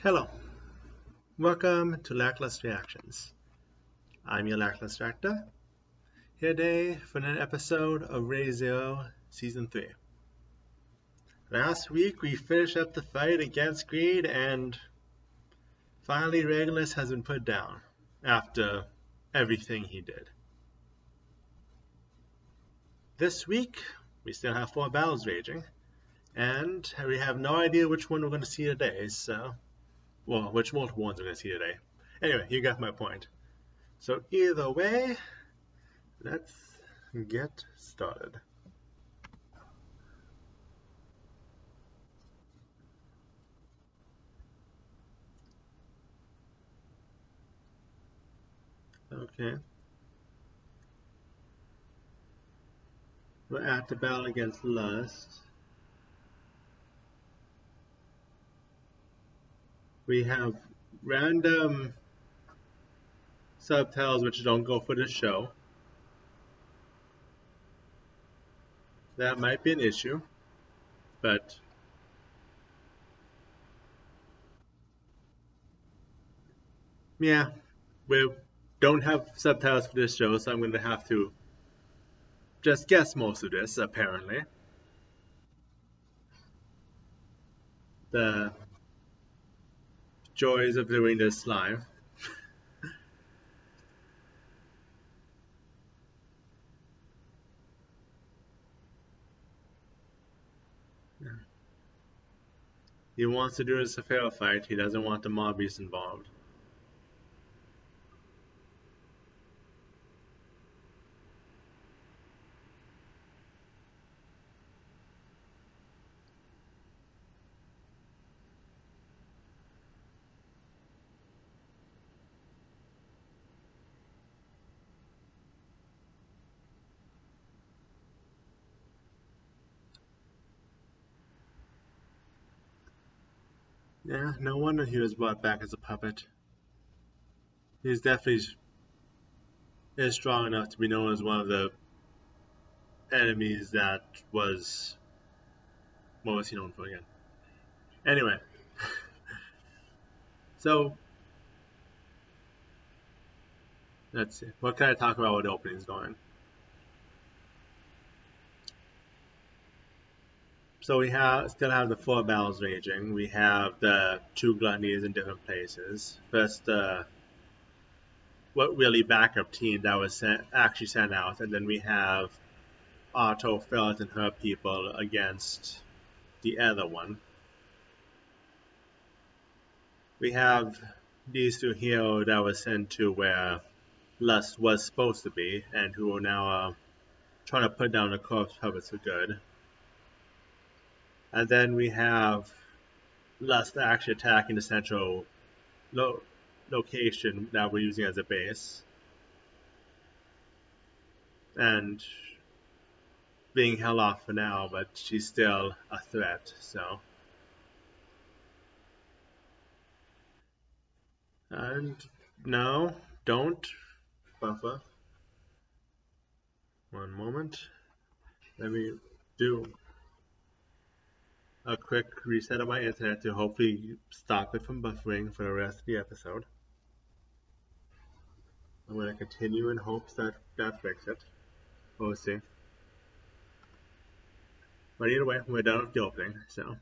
Hello, welcome to Lackluster Reactions. I'm your Lackluster actor, here today for an episode of Ray Zero Season 3. Last week we finished up the fight against Greed and finally Regulus has been put down after everything he did. This week we still have 4 battles raging and we have no idea which one we're going to see today, which multiple ones we're going to see today. Anyway, you got my point. So either way, let's get started. Okay. We're at the battle against Lust. We have random subtitles which don't go for the show. That might be an issue, but yeah, we don't have subtitles for this show, so I'm going to have to just guess most of this, apparently. The joys of doing this live. He wants to do this a fair fight, he doesn't want the mobbies involved. Yeah, no wonder he was brought back as a puppet. He's definitely is strong enough to be known as one of the enemies that was. What was he known for again? Anyway, so let's see. What can I talk about with the opening's going? So we still have the 4 battles raging. We have the 2 gluttonies in different places. First, what really backup team that was actually sent out, and then we have Otto, Felt, and her people against the other one. We have these 2 heroes that were sent to where Lust was supposed to be, and who are now trying to put down the corpse puppets for good. And then we have Lust actually attacking the central location that we're using as a base. And being held off for now, but she's still a threat, so. And no, don't buffer. One moment. Let me do a quick reset of my internet to hopefully stop it from buffering for the rest of the episode. I'm going to continue in hopes that fixes it. We'll see. But either way, we're done with the opening, so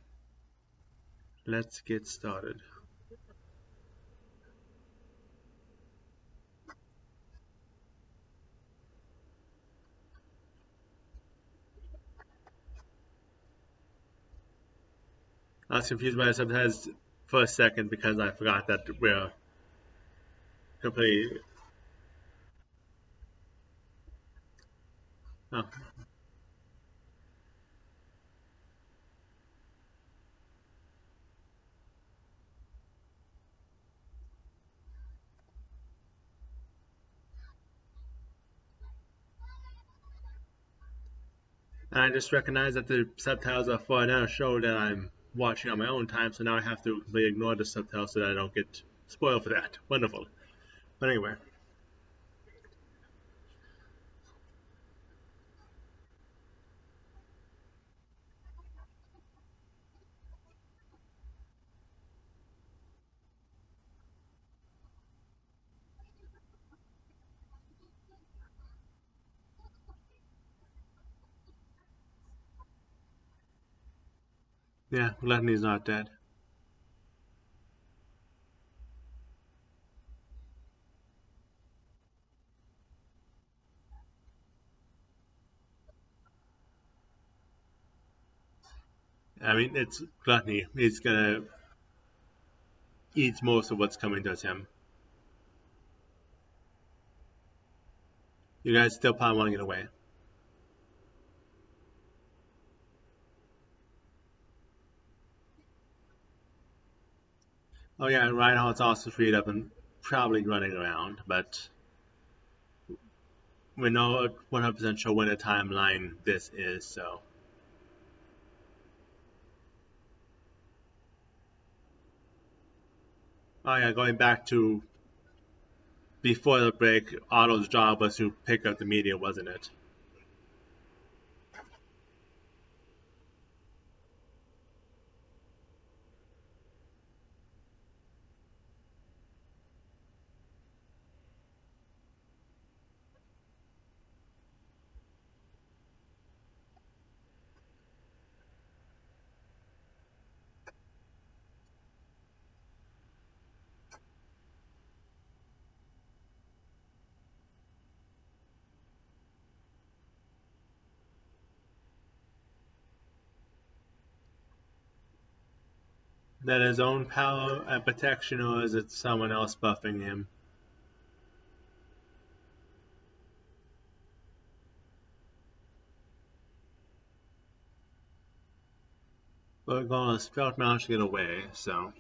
let's get started. I was confused by the subtitles for a second because I forgot that we're completely. Oh. And I just recognized that the subtitles are for another show that I'm watching on my own time, so now I have to completely ignore the subtitles so that I don't get spoiled for that. Wonderful. But anyway. Yeah, Gluttony's not dead. I mean, it's Gluttony. He's gonna eat most of what's coming to him. You guys still probably want to get away. Oh yeah, Reinhardt's also freed up and probably running around, but we're not 100% sure when the timeline this is, so. Oh yeah, going back to before the break, Otto's job was to pick up the media, wasn't it? That his own power and protection, or is it someone else buffing him? But regardless, Felt managed to get away, so.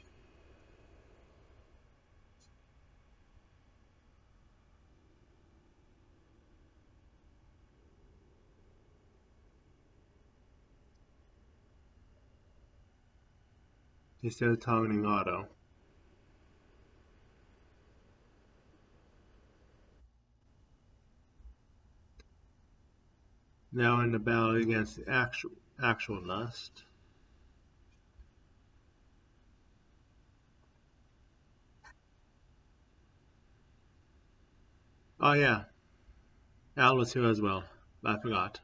He's still targeting Otto. Now in the battle against the actual Lust. Oh yeah, Al was here as well. I forgot.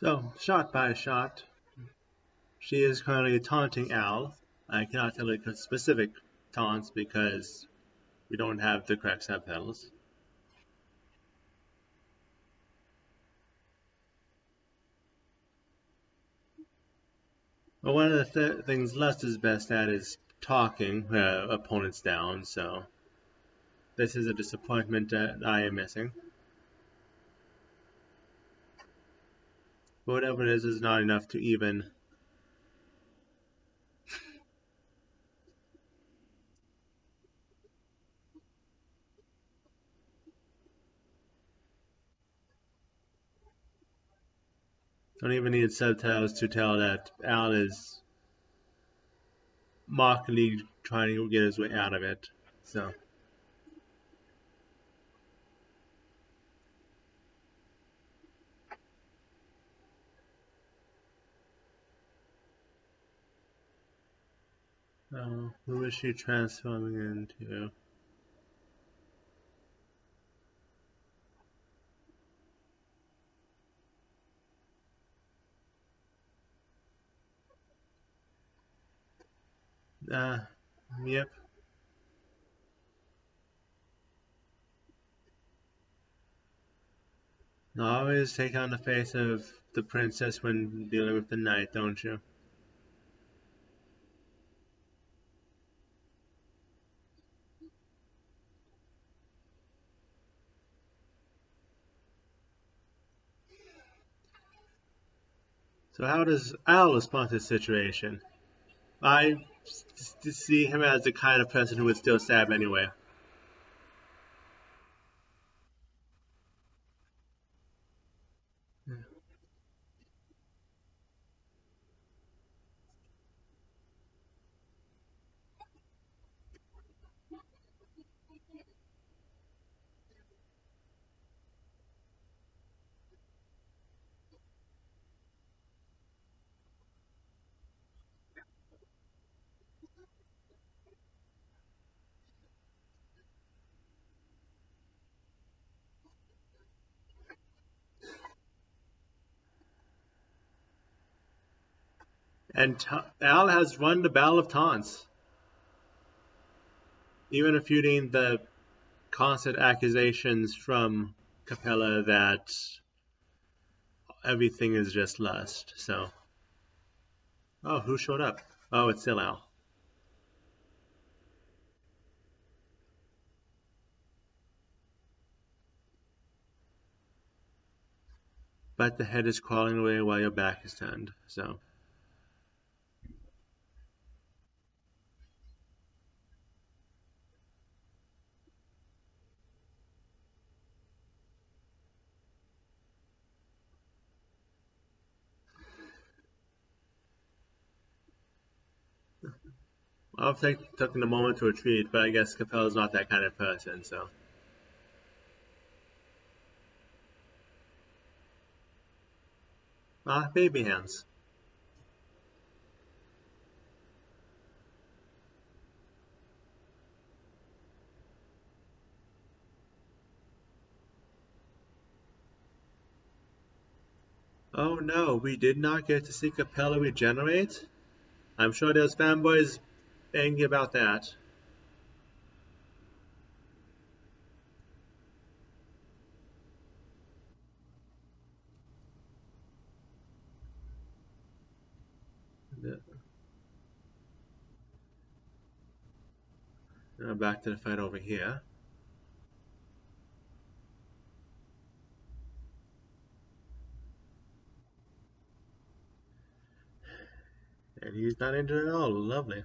So, shot by shot, she is currently taunting Al. I cannot tell you specific taunts because we don't have the correct subtitles. But one of the things Lust is best at is talking her opponents down, so this is a disappointment that I am missing. But whatever it is not enough to even. Don't even need subtitles to tell that Al is mockingly trying to get his way out of it. So. Who is she transforming into? Uh, yep. Always take on the face of the princess when dealing with the knight, don't you? So how does Al respond to the situation? I see him as the kind of person who would still stab anyway. And Al has won the Battle of Taunts, even refuting the constant accusations from Capella that everything is just lust. So, oh, who showed up? Oh, it's still Al. But the head is crawling away while your back is turned. So, I'll take taking a moment to retreat, but I guess Capella's not that kind of person. So, baby hands. Oh no, we did not get to see Capella regenerate. I'm sure there's fanboys angry about that. Back to the fight over here. And he's not injured at all. Lovely.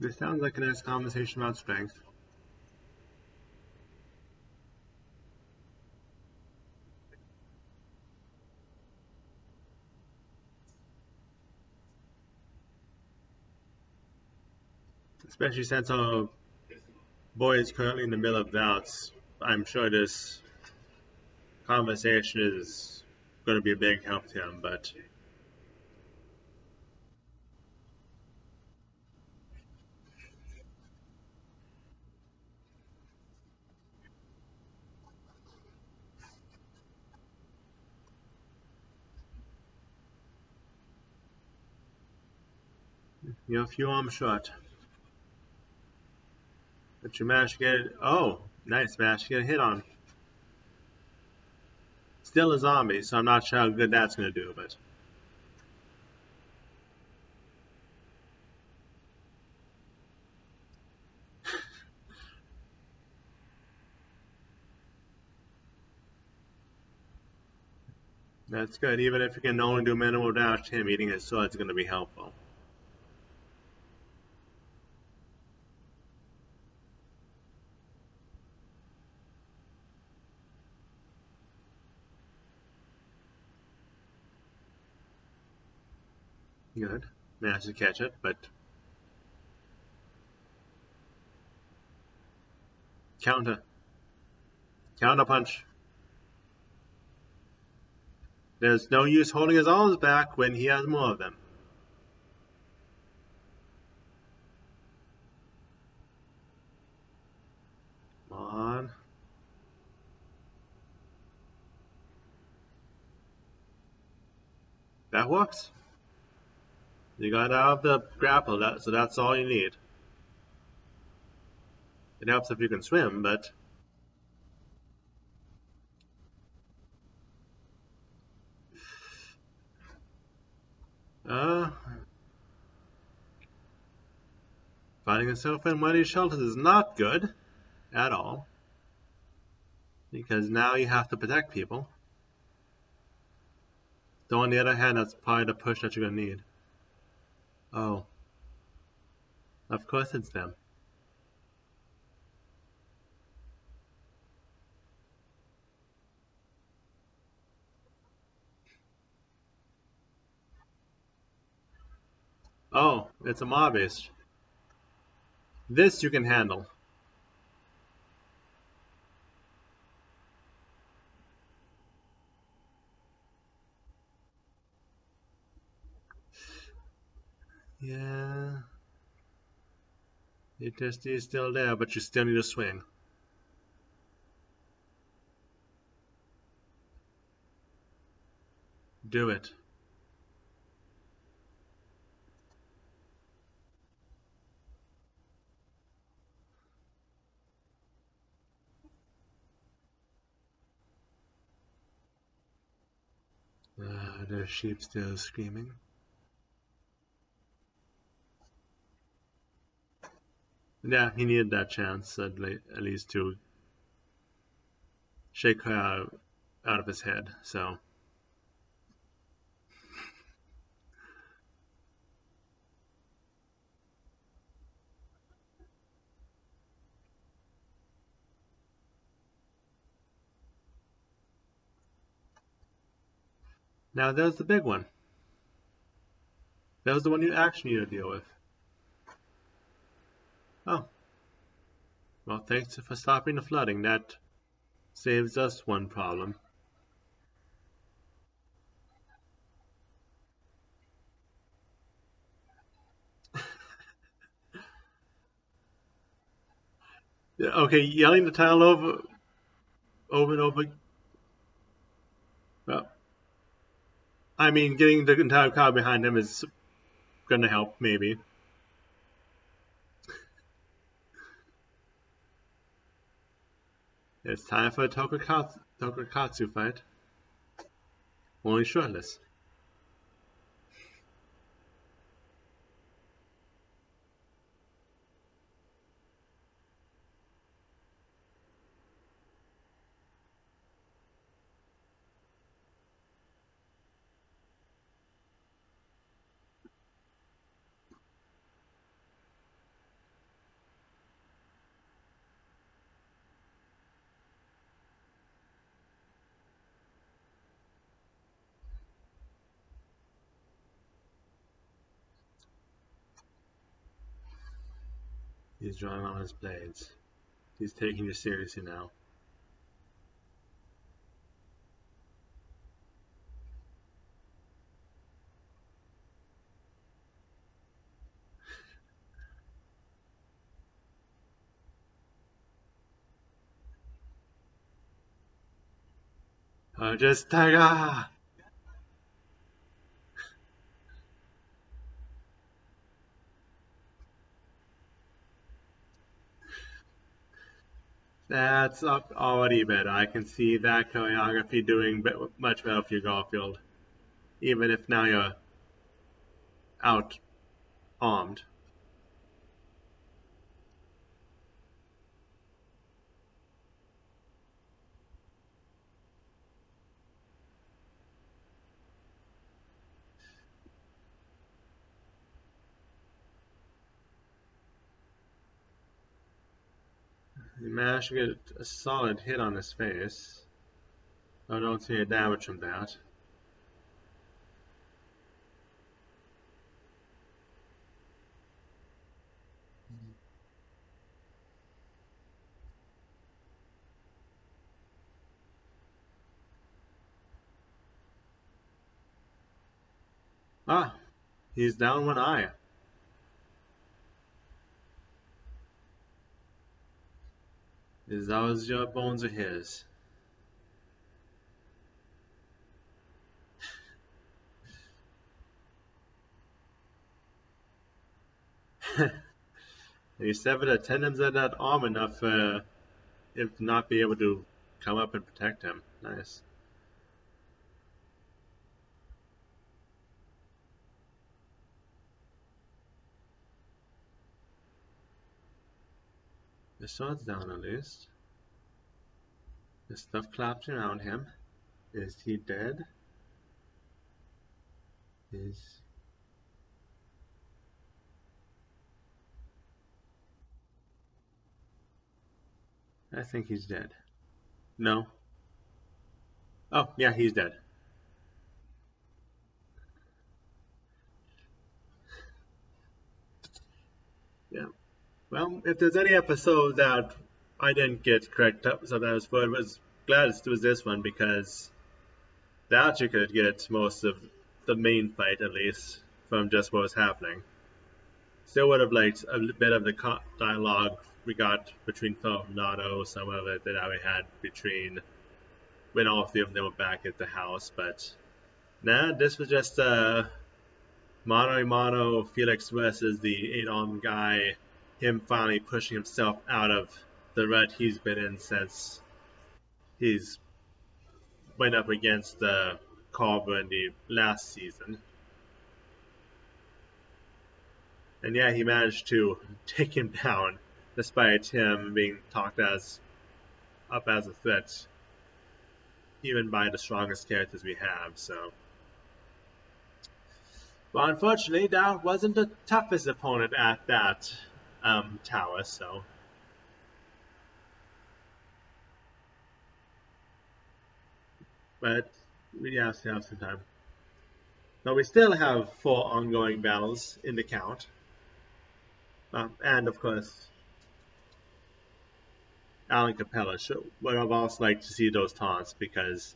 This sounds like a nice conversation about strength. Especially since our boy is currently in the middle of bouts. I'm sure this conversation is going to be a big help to him, but you're a few arms short. But you managed to get it. Oh, nice, managed to get a hit on. Still a zombie, so I'm not sure how good that's going to do, but that's good. Even if you can only do minimal damage to him, eating his sword is going to be helpful. Good. Managed to catch it, but Counter. Counter punch. There's no use holding his arms back when he has more of them. Come on. That works. You got out of the grapple, so that's all you need. It helps if you can swim, but... finding yourself in one of these shelters is not good at all. Because now you have to protect people. Though on the other hand, that's probably the push that you're going to need. Oh. Of course it's them. Oh, it's a mob-based. This you can handle. Yeah. It just is still there, but you still need to swing. Do it. The sheep still screaming. Yeah, he needed that chance at least to shake her out of his head, so... Now there's the big one. That was the one you actually need to deal with. Oh. Well, thanks for stopping the flooding. That saves us one problem. Yeah, okay, yelling the title over and over. Well, I mean, getting the entire crowd behind him is gonna help, maybe. It's time for a Tokakatsu fight. Only shirtless. He's drawing on his blades. He's taking you seriously now. Gorgious Tiger! That's already better. I can see that choreography doing much better for you, Garfield. Even if now you're out armed. You managed to get a solid hit on his face. I don't see any damage from that. Ah, he's down one eye. Is those your bones or his? You severed the tendons of that arm enough for him to not be able to come up and protect him. Nice. The sword's down at least. The stuff claps around him. Is he dead? Is I think he's dead. No. Oh, yeah, he's dead. Yeah. Well, if there's any episode that I didn't get correct episode that was for, was glad it was this one because that you could get most of the main fight at least from just what was happening. Still would have liked a bit of the dialogue we got between Phil and Nato, some of it that we had between when all three of them were back at the house, but nah, this was just mano a mano Felix versus the 8-armed guy, him finally pushing himself out of the rut he's been in since he's went up against Carver in the last season. And yeah, he managed to take him down despite him being talked as up as a threat, even by the strongest characters we have. So, but unfortunately, that wasn't the toughest opponent at that tower. So, but we have to have some time. But we still have 4 ongoing battles in the count, and of course, Alan Capella would have also liked to see those taunts because,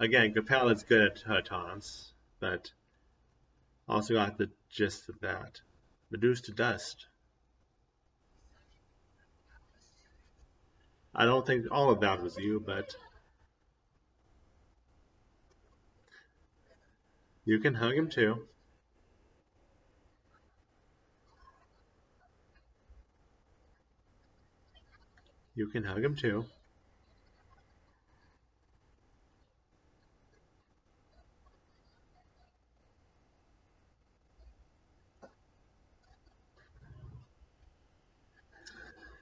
again, Capella's good at her taunts, but also got the gist of that. Reduced to dust. I don't think all of that was you, but you can hug him too. You can hug him too.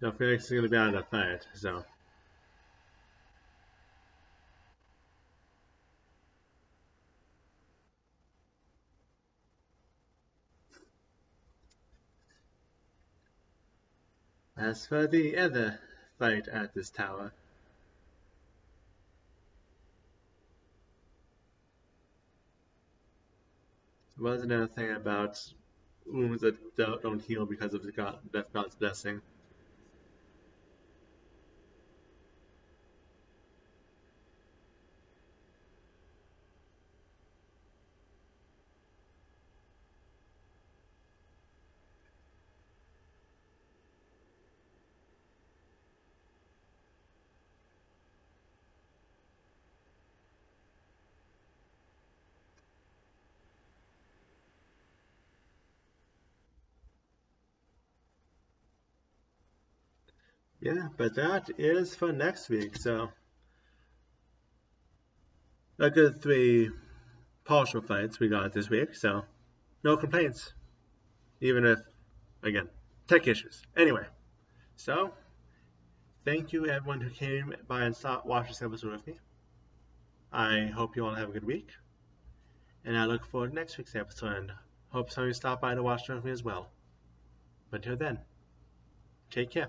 No, Felix is going to be out of the fight, so. As for the other fight at this tower, there was another thing about wounds that don't heal because of the Death God's blessing. Yeah, but that is for next week, so a good 3 partial fights we got this week, so no complaints. Even if, again, tech issues. Anyway, so thank you everyone who came by and watched this episode with me. I hope you all have a good week, and I look forward to next week's episode and hope some of you stop by to watch it with me as well. But until then, take care.